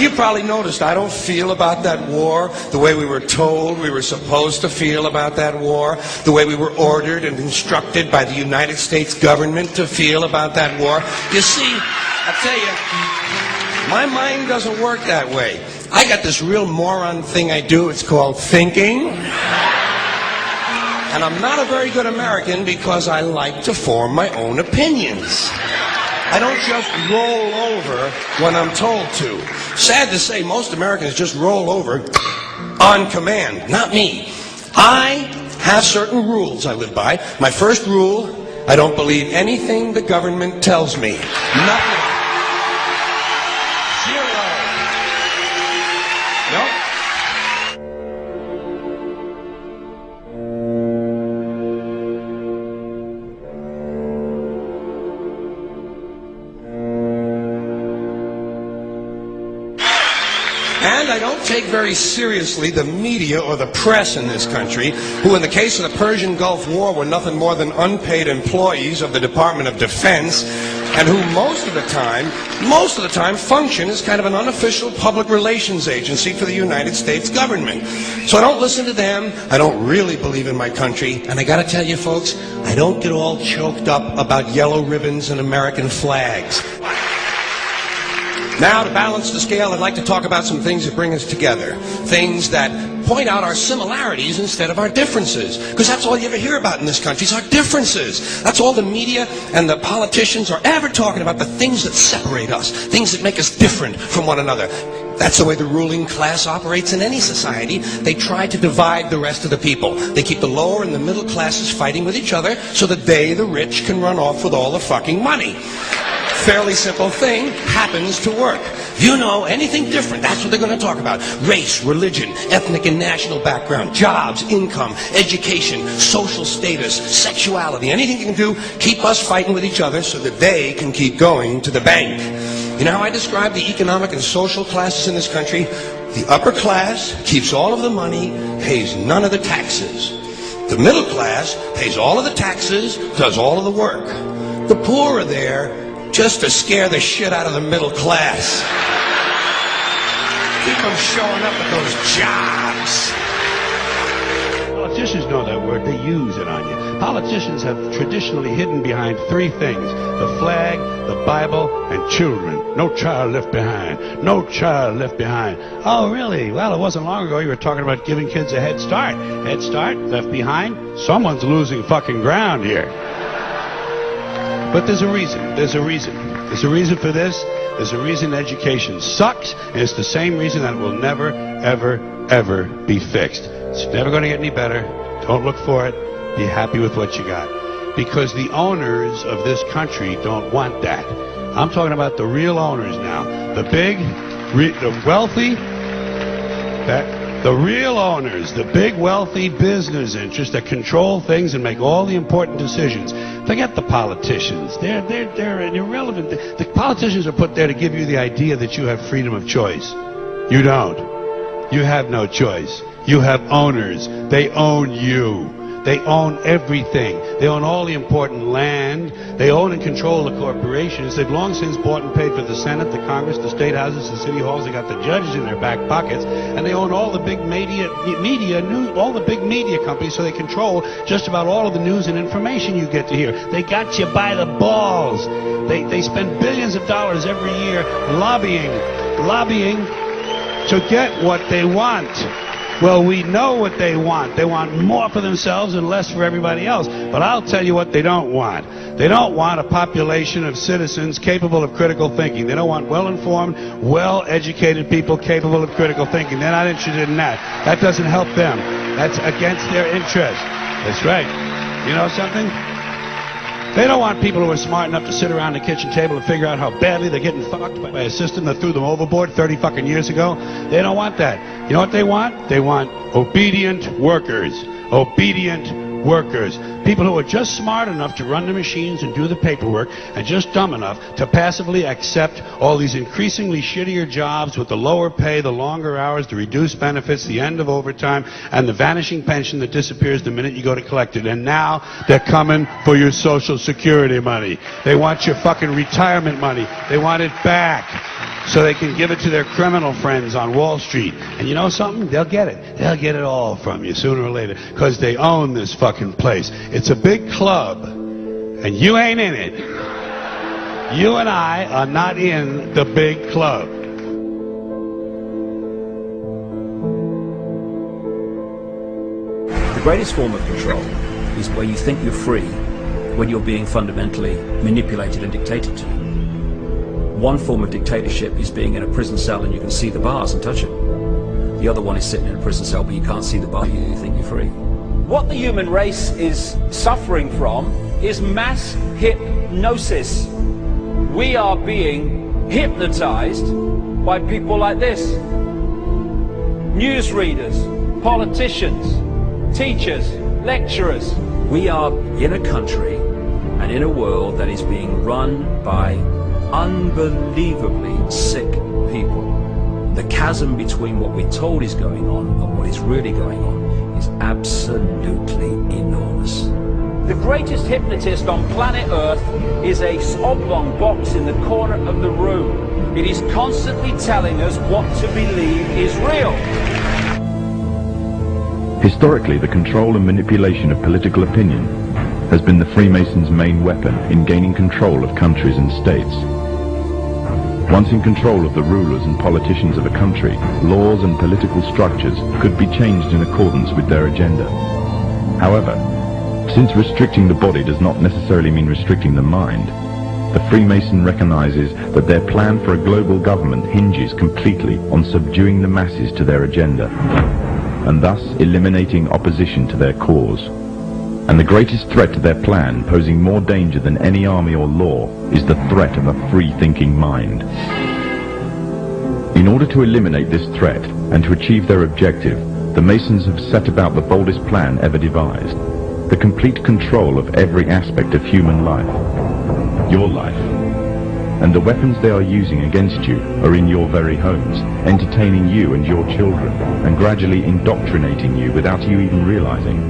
you probably noticed I don't feel about that war the way we were told we were supposed to feel about that war, the way we were ordered and instructed by the United States government to feel about that war. You see, I tell you, my mind doesn't work that way. I got this real moron thing I do. It's called thinking. And I'm not a very good American because I like to form my own opinions. I don't just roll over when I'm told to. Sad to say, most Americans just roll over on command. Not me. I have certain rules I live by. My first rule, I don't believe anything the government tells me. Nothing. Zero. Nope. And I don't take very seriously the media or the press in this country, who in the case of the Persian Gulf War were nothing more than unpaid employees of the Department of Defense, and who most of the time function as kind of an unofficial public relations agency for the United States government. So I don't listen to them, I don't really believe in my country, and I gotta tell you folks, I don't get all choked up about yellow ribbons and American flags. Now, to balance the scale, I'd like to talk about some things that bring us together. Things that point out our similarities instead of our differences. Because that's all you ever hear about in this country is our differences. That's all the media and the politicians are ever talking about, the things that separate us, things that make us different from one another. That's the way the ruling class operates in any society. They try to divide the rest of the people. They keep the lower and the middle classes fighting with each other so that they, the rich, can run off with all the fucking money. Fairly simple thing, happens to work. If you know anything different, that's what they're going to talk about. Race, religion, ethnic and national background, jobs, income, education, social status, sexuality, anything you can do, keep us fighting with each other so that they can keep going to the bank. You know how I describe the economic and social classes in this country? The upper class keeps all of the money, pays none of the taxes. The middle class pays all of the taxes, does all of the work. The poor are there just to scare the shit out of the middle class. Keep them showing up at those jobs. Politicians know that word. They use it on you. Politicians have traditionally hidden behind three things: the flag, the Bible, and children. No child left behind. No child left behind. Oh, really? Well, it wasn't long ago you were talking about giving kids a head start. Head start? Left behind? Someone's losing fucking ground here. But there's a reason. There's a reason. There's a reason for this. There's a reason education sucks, and it's the same reason that it will never, ever, ever be fixed. It's never going to get any better. Don't look for it. Be happy with what you got. Because the owners of this country don't want that. I'm talking about the real owners now. The big, the wealthy, the real owners, the big wealthy business interests that control things and make all the important decisions. Forget the politicians. They're irrelevant. The politicians are put there to give you the idea that you have freedom of choice. You don't. You have no choice. You have owners. They own you. They own everything. They own all the important land. They own and control the corporations. They've long since bought and paid for the Senate, the Congress, the state houses, the city halls. They got the judges in their back pockets, and they own all the big all the big media companies. So they control just about all of the news and information you get to hear. They got you by the balls. They spend billions of dollars every year lobbying to get what they want. Well, we know what they want. They want more for themselves and less for everybody else. But I'll tell you what they don't want. They don't want a population of citizens capable of critical thinking. They don't want well-informed, well-educated people capable of critical thinking. They're not interested in that. That doesn't help them. That's against their interest. That's right. You know something? They don't want people who are smart enough to sit around the kitchen table and figure out how badly they're getting fucked by a system that threw them overboard 30 fucking years ago. They don't want that. You know what they want? They want obedient workers. Obedient workers. People who are just smart enough to run the machines and do the paperwork, and just dumb enough to passively accept all these increasingly shittier jobs with the lower pay, the longer hours, the reduced benefits, the end of overtime, and the vanishing pension that disappears the minute you go to collect it. And now they're coming for your Social Security money. They want your fucking retirement money. They want it back. so they can give it to their criminal friends on Wall Street. And you know something? They'll get it. They'll get it all from you sooner or later, because they own this fucking place. It's a big club, and you ain't in it. You and I are not in the big club. The greatest form of control is where you think you're free when you're being fundamentally manipulated and dictated to. One form of dictatorship is being in a prison cell and you can see the bars and touch them. The other one is sitting in a prison cell but you can't see the bar, you think you're free. What the human race is suffering from is mass hypnosis. We are being hypnotized by people like this. Newsreaders, politicians, teachers, lecturers. We are in a country and in a world that is being run by unbelievably sick people. The chasm between what we're told is going on and what is really going on is absolutely enormous. The greatest hypnotist on planet Earth is a oblong box in the corner of the room. It is constantly telling us what to believe is real. Historically, the control and manipulation of political opinion has been the Freemasons' main weapon in gaining control of countries and states. Once in control of the rulers and politicians of a country, laws and political structures could be changed in accordance with their agenda. However, since restricting the body does not necessarily mean restricting the mind, the Freemason recognizes that their plan for a global government hinges completely on subduing the masses to their agenda, and thus eliminating opposition to their cause. And the greatest threat to their plan, posing more danger than any army or law, is the threat of a free-thinking mind. In order to eliminate this threat and to achieve their objective, the Masons have set about the boldest plan ever devised: the complete control of every aspect of human life, your life. And the weapons they are using against you are in your very homes, entertaining you and your children, and gradually indoctrinating you without you even realizing.